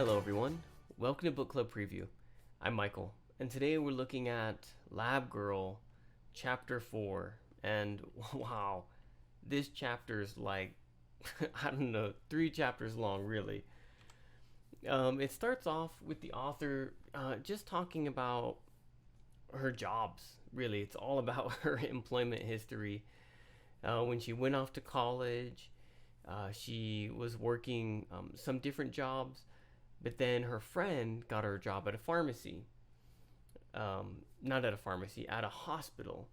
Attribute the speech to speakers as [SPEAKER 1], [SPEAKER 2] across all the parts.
[SPEAKER 1] Hello, everyone. Welcome to Book Club Preview. I'm Michael, and today we're looking at Lab Girl, Chapter 4. And wow, this chapter is like, I don't know, 3 chapters long, really. It starts off with the author just talking about her jobs, really. It's all about her employment history. When she went off to college, she was working some different jobs. But then her friend got her a job at a pharmacy. Not at a pharmacy, at a hospital.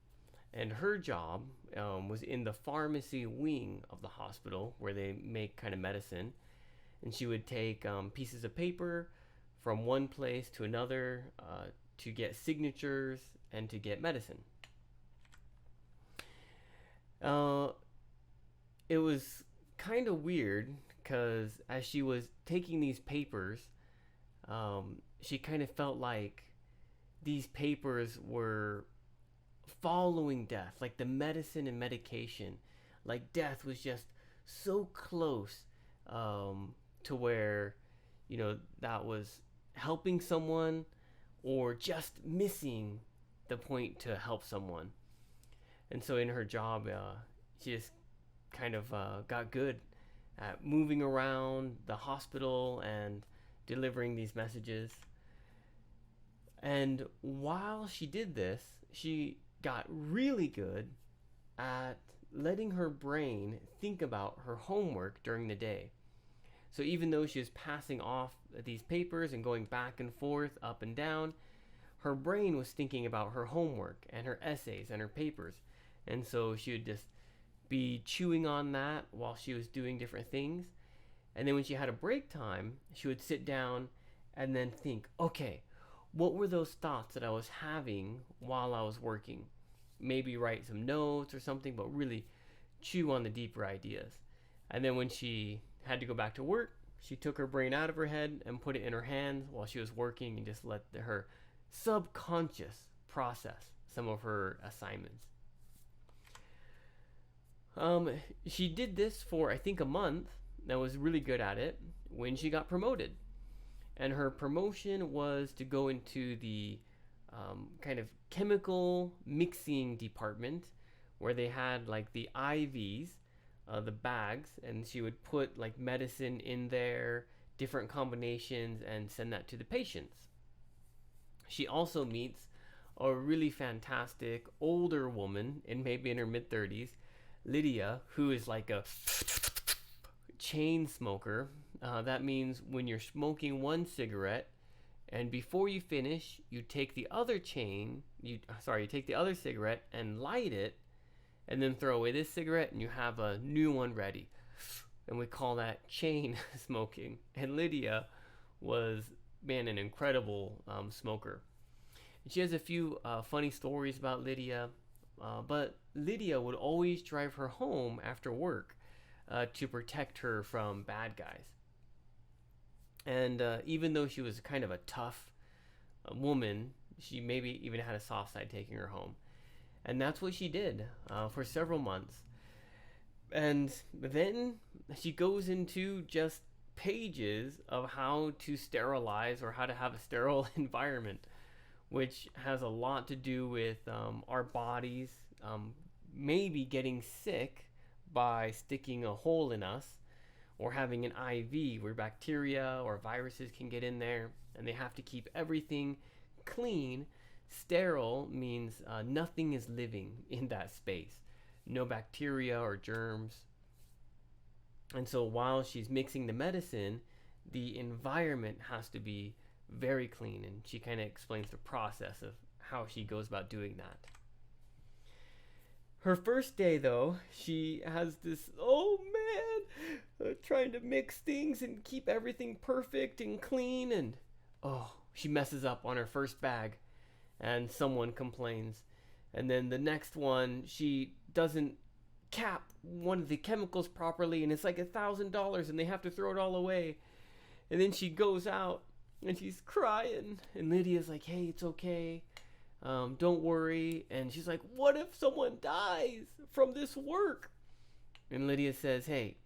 [SPEAKER 1] And her job was in the pharmacy wing of the hospital where they make kind of medicine. And she would take pieces of paper from one place to another to get signatures and to get medicine. It was kind of weird because as she was taking these papers, she kind of felt like these papers were following death, like the medicine and medication. Like death was just so close to where, that was helping someone or just missing the point to help someone. And so in her job, she just kind of got good at moving around the hospital and delivering these messages. And while she did this, she got really good at letting her brain think about her homework during the day. So even though she was passing off these papers and going back and forth, up and down, her brain was thinking about her homework and her essays and her papers. And so she would just be chewing on that while she was doing different things. And then when she had a break time, she would sit down and then think, okay, what were those thoughts that I was having while I was working? Maybe write some notes or something, but really chew on the deeper ideas. And then when she had to go back to work, she took her brain out of her head and put it in her hands while she was working and just let her subconscious process some of her assignments. She did this for, I think, a month and was really good at it when she got promoted. And her promotion was to go into the kind of chemical mixing department where they had like the IVs, the bags, and she would put like medicine in there, different combinations, and send that to the patients. She also meets a really fantastic older woman, and maybe in her mid-30s, Lydia, who is like a chain smoker. That means when you're smoking one cigarette, and before you finish, you take the other you take the other cigarette and light it, and then throw away this cigarette, and you have a new one ready. And we call that chain smoking. And Lydia was, man, an incredible smoker. And she has a few funny stories about Lydia. But Lydia would always drive her home after work to protect her from bad guys. And even though she was kind of a tough woman, she maybe even had a soft side taking her home. And that's what she did for several months. And then she goes into just pages of how to sterilize or how to have a sterile environment, which has a lot to do with our bodies maybe getting sick by sticking a hole in us or having an IV where bacteria or viruses can get in there, and they have to keep everything clean. Sterile means nothing is living in that space, no bacteria or germs. And so while she's mixing the medicine, the environment has to be very clean, and she kind of explains the process of how she goes about doing that. Her first day, though, she has this, trying to mix things and keep everything perfect and clean, and she messes up on her first bag, and someone complains. And then the next one, she doesn't cap one of the chemicals properly, and it's like $1,000, and they have to throw it all away. And then she goes out and she's crying, and Lydia's like, hey, it's okay, don't worry. And she's like, what if someone dies from this work? And Lydia says, hey,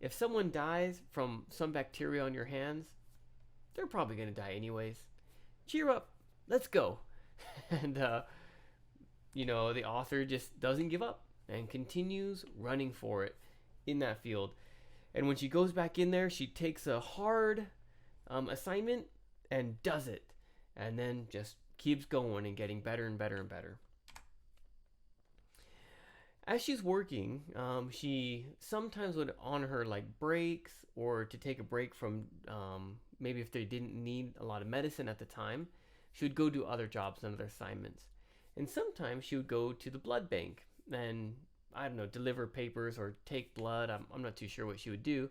[SPEAKER 1] if someone dies from some bacteria on your hands, they're probably going to die anyways. Cheer up. Let's go. And, the author just doesn't give up and continues running for it in that field. And when she goes back in there, she takes a hard assignment and does it. And then just keeps going and getting better and better and better. As she's working, she sometimes would, on her like breaks or to take a break from maybe if they didn't need a lot of medicine at the time, she would go do other jobs and other assignments. And sometimes she would go to the blood bank and, I don't know, deliver papers or take blood. I'm not too sure what she would do.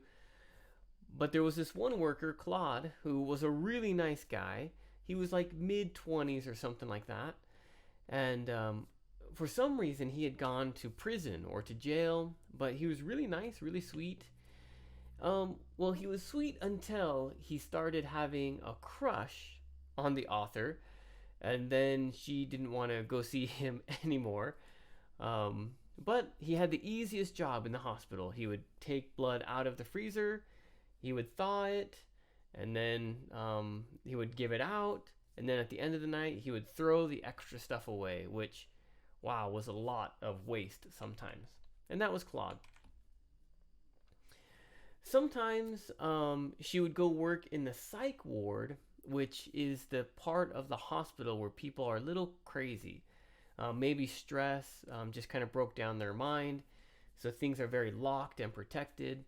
[SPEAKER 1] But there was this one worker, Claude, who was a really nice guy. He was like mid-20s or something like that. And for some reason, he had gone to prison or to jail, but he was really nice, really sweet. Well, he was sweet until he started having a crush on the author, and then she didn't want to go see him anymore. But he had the easiest job in the hospital. He would take blood out of the freezer, he would thaw it, and then he would give it out, and then at the end of the night, he would throw the extra stuff away, which, wow, was a lot of waste sometimes. And that was Claude. Sometimes she would go work in the psych ward, which is the part of the hospital where people are a little crazy. Maybe stress just kind of broke down their mind. So things are very locked and protected.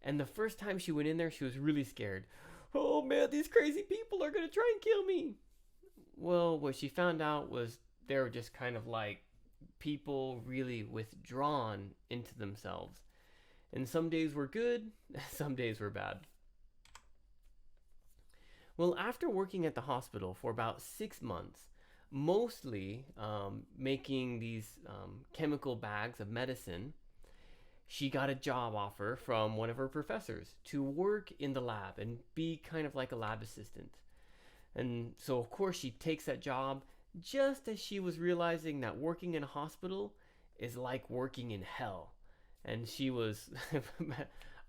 [SPEAKER 1] And the first time she went in there, she was really scared. Oh man, these crazy people are going to try and kill me. Well, what she found out was they were just kind of like people really withdrawn into themselves. And some days were good, some days were bad. Well, after working at the hospital for about 6 months, mostly making these chemical bags of medicine, she got a job offer from one of her professors to work in the lab and be kind of like a lab assistant. And so, of course, she takes that job just as she was realizing that working in a hospital is like working in hell. And she was,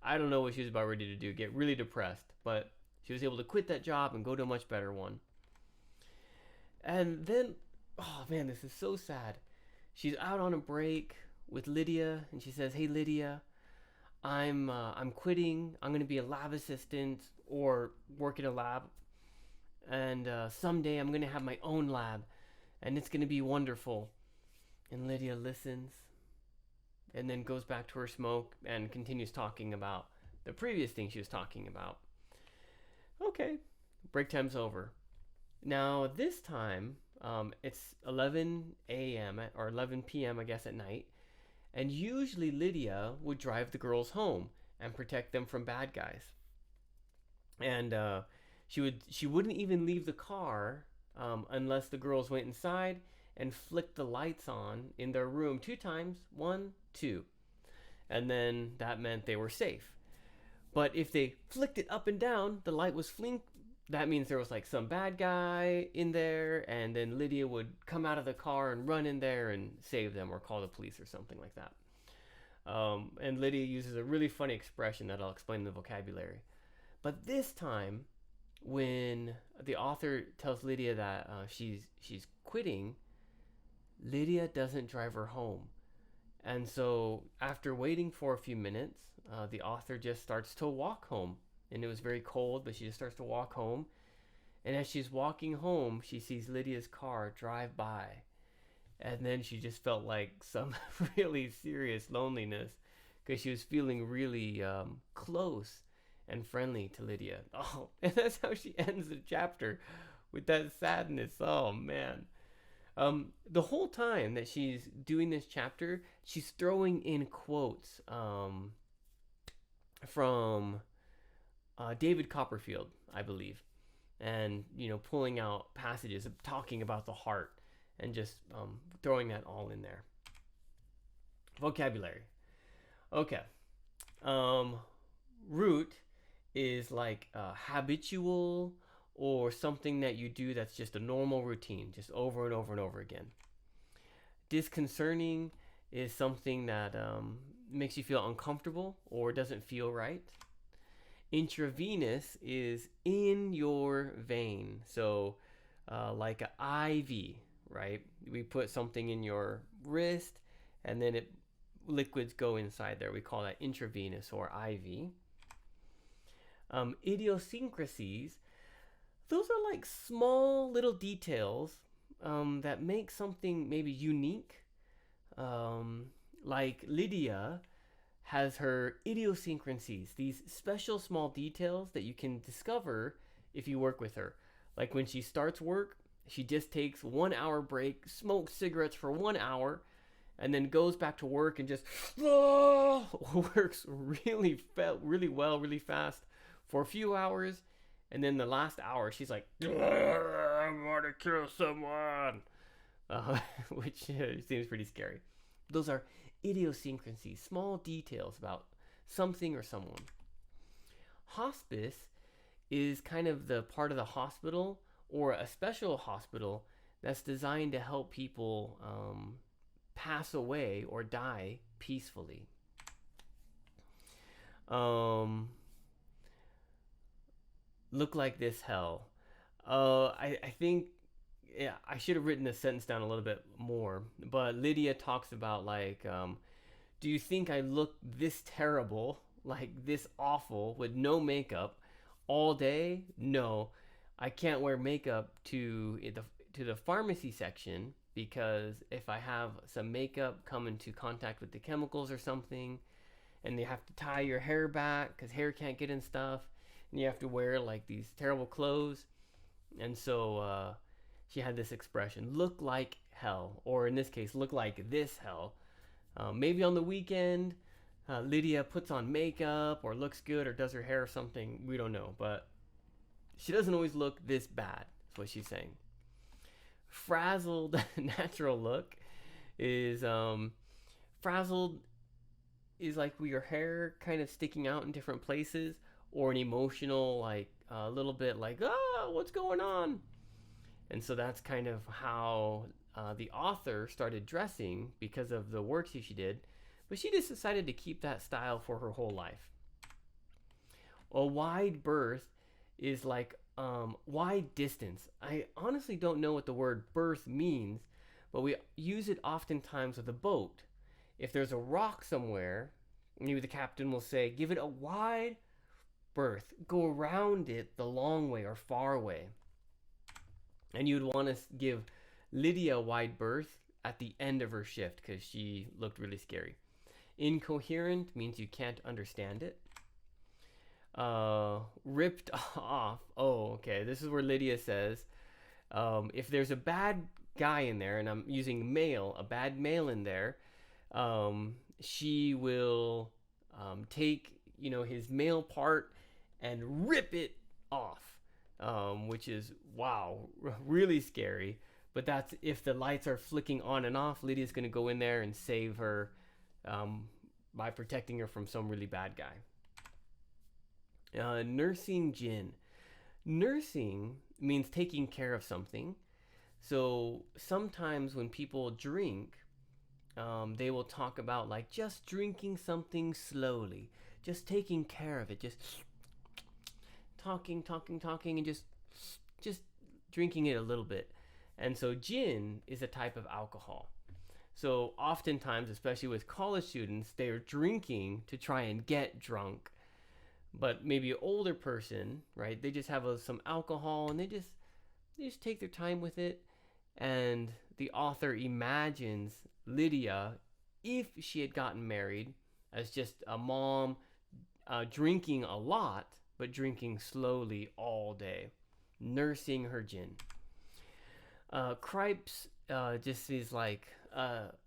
[SPEAKER 1] I don't know what she was about ready to do, get really depressed, but she was able to quit that job and go to a much better one. And then, oh man, this is so sad. She's out on a break with Lydia, and she says, "Hey Lydia, I'm quitting. I'm gonna be a lab assistant or work in a lab, and someday I'm gonna have my own lab, and it's gonna be wonderful." And Lydia listens, and then goes back to her smoke and continues talking about the previous thing she was talking about. Okay, break time's over. Now this time, it's 11 a.m. or 11 p.m. I guess at night, and usually Lydia would drive the girls home and protect them from bad guys. And she wouldn't even leave the car unless the girls went inside and flicked the lights on in their room 2 times, 1, 2, and then that meant they were safe. But if they flicked it up and down, the light was that means there was like some bad guy in there, and then Lydia would come out of the car and run in there and save them or call the police or something like that. And Lydia uses a really funny expression that I'll explain in the vocabulary. But this time, when the author tells Lydia that she's quitting, Lydia doesn't drive her home. And so after waiting for a few minutes, the author just starts to walk home. And it was very cold, but she just starts to walk home. And as she's walking home, she sees Lydia's car drive by. And then she just felt like some really serious loneliness because she was feeling really close and friendly to Lydia. Oh, and that's how she ends the chapter, with that sadness. Oh, man. The whole time that she's doing this chapter, she's throwing in quotes from David Copperfield, I believe, and pulling out passages of talking about the heart and just throwing that all in there. Vocabulary. Okay. Root is like habitual or something that you do that's just a normal routine, just over and over and over again. Disconcerting is something that makes you feel uncomfortable or doesn't feel right. Intravenous is in your vein. So, like an IV, right? We put something in your wrist and then liquids go inside there. We call that intravenous or IV. Idiosyncrasies, those are like small little details that make something maybe unique. Like Lydia has her idiosyncrasies, these special small details that you can discover if you work with her. Like when she starts work, she just takes 1 hour break, smokes cigarettes for 1 hour, and then goes back to work and just works really well, really fast for a few hours. And then the last hour, she's like, I'm gonna kill someone, which seems pretty scary. Those are idiosyncrasies, small details about something or someone. Hospice is kind of the part of the hospital or a special hospital that's designed to help people pass away or die peacefully. Look like this hell. I think I should have written this sentence down a little bit more, but Lydia talks about like, do you think I look this terrible, like this awful, with no makeup all day? No, I can't wear makeup to the pharmacy section because if I have some makeup come into contact with the chemicals or something, and you have to tie your hair back because hair can't get in stuff, and you have to wear like these terrible clothes, and so she had this expression, look like hell, or in this case, look like this hell. Maybe on the weekend, Lydia puts on makeup or looks good or does her hair or something. We don't know, but she doesn't always look this bad, is what she's saying. Frazzled natural look is frazzled is like your hair kind of sticking out in different places, or an emotional, like a little bit like, what's going on? And so that's kind of how the author started dressing because of the work she did. But she just decided to keep that style for her whole life. A wide berth is like wide distance. I honestly don't know what the word berth means, but we use it oftentimes with a boat. If there's a rock somewhere, maybe the captain will say, give it a wide berth. Go around it the long way or far way. And you'd want to give Lydia a wide berth at the end of her shift because she looked really scary. Incoherent means you can't understand it. Ripped off. Oh, okay. This is where Lydia says, if there's a bad guy in there, and I'm using male, a bad male in there, she will take, his male part and rip it off. Which is, wow, really scary. But that's if the lights are flicking on and off, Lydia's going to go in there and save her by protecting her from some really bad guy. Nursing Jinn. Nursing means taking care of something. So sometimes when people drink, they will talk about like just drinking something slowly, just taking care of it, just talking, and just drinking it a little bit. And so gin is a type of alcohol. So oftentimes, especially with college students, they are drinking to try and get drunk. But maybe an older person, right? They just have some alcohol and they just take their time with it. And the author imagines Lydia, if she had gotten married, as just a mom drinking a lot, but drinking slowly all day, nursing her gin. Cripes just is like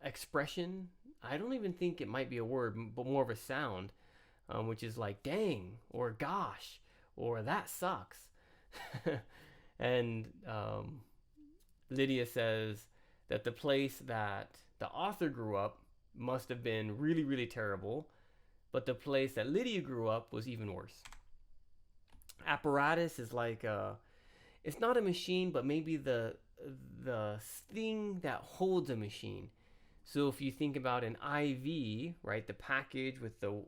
[SPEAKER 1] expression. I don't even think it might be a word, but more of a sound, which is like dang, or gosh, or that sucks. And Lydia says that the place that the author grew up must have been really, really terrible, but the place that Lydia grew up was even worse. Apparatus is like it's not a machine, but maybe the thing that holds a machine. So if you think about an IV, right, the package with the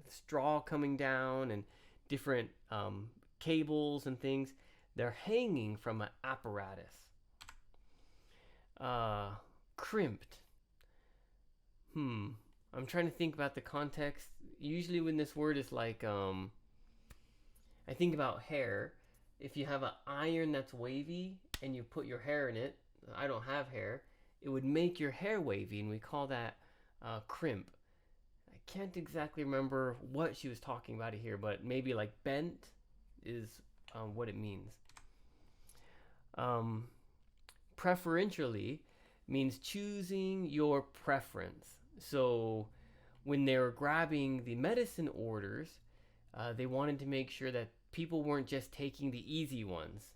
[SPEAKER 1] straw coming down and different cables and things. They're hanging from an apparatus. Crimped. I'm trying to think about the context. Usually when this word is like, I think about hair. If you have an iron that's wavy and you put your hair in it, I don't have hair, it would make your hair wavy, and we call that crimp. I can't exactly remember what she was talking about here, but maybe like bent is what it means. Preferentially means choosing your preference. So when they were grabbing the medicine orders, they wanted to make sure that people weren't just taking the easy ones,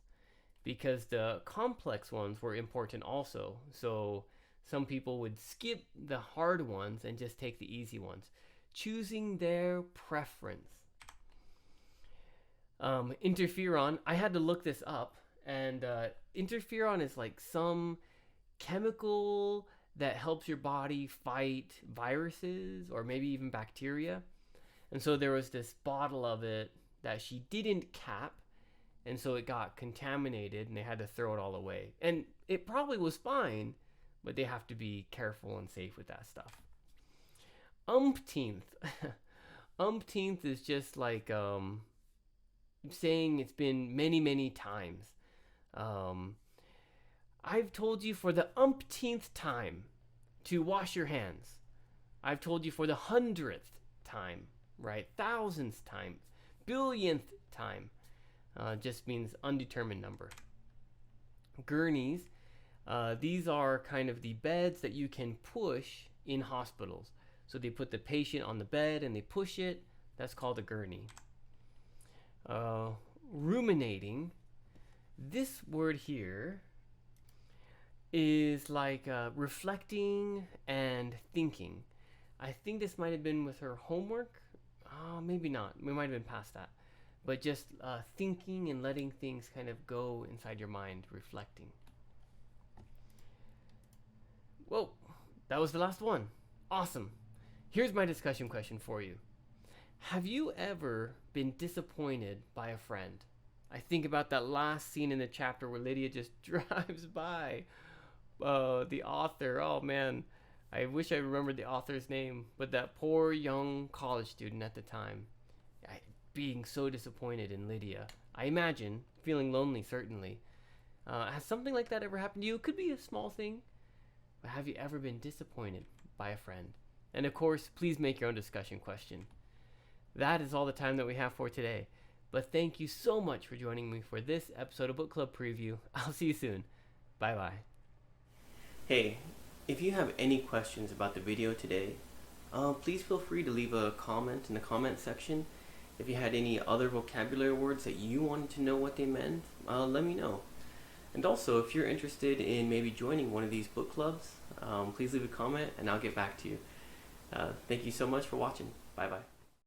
[SPEAKER 1] because the complex ones were important also. So some people would skip the hard ones and just take the easy ones, choosing their preference. Interferon, I had to look this up, and interferon is like some chemical that helps your body fight viruses or maybe even bacteria. And so there was this bottle of it that she didn't cap, and so it got contaminated and they had to throw it all away. And it probably was fine, but they have to be careful and safe with that stuff. Umpteenth. Umpteenth is just like saying it's been many, many times. I've told you for the umpteenth time to wash your hands. I've told you for the 100th time, right? Thousandth time, billionth time. Just means undetermined number. Gurneys, these are kind of the beds that you can push in hospitals. So they put the patient on the bed and they push it. That's called a gurney. Ruminating, this word here is like reflecting and thinking. I think this might have been with her homework. Maybe not. We might have been past that. But just thinking and letting things kind of go inside your mind, reflecting. Whoa, that was the last one. Awesome. Here's my discussion question for you. Have you ever been disappointed by a friend? I think about that last scene in the chapter where Lydia just drives by the author. Oh man, I wish I remembered the author's name, but that poor young college student at the time, being so disappointed in Lydia. I imagine feeling lonely, certainly. Has something like that ever happened to you? It could be a small thing, but have you ever been disappointed by a friend? And of course, please make your own discussion question. That is all the time that we have for today. But thank you so much for joining me for this episode of Book Club Preview. I'll see you soon. Bye-bye. Hey, if you have any questions about the video today, please feel free to leave a comment in the comment section. If you had any other vocabulary words that you wanted to know what they meant, let me know. And also, if you're interested in maybe joining one of these book clubs, please leave a comment and I'll get back to you. Thank you so much for watching. Bye-bye.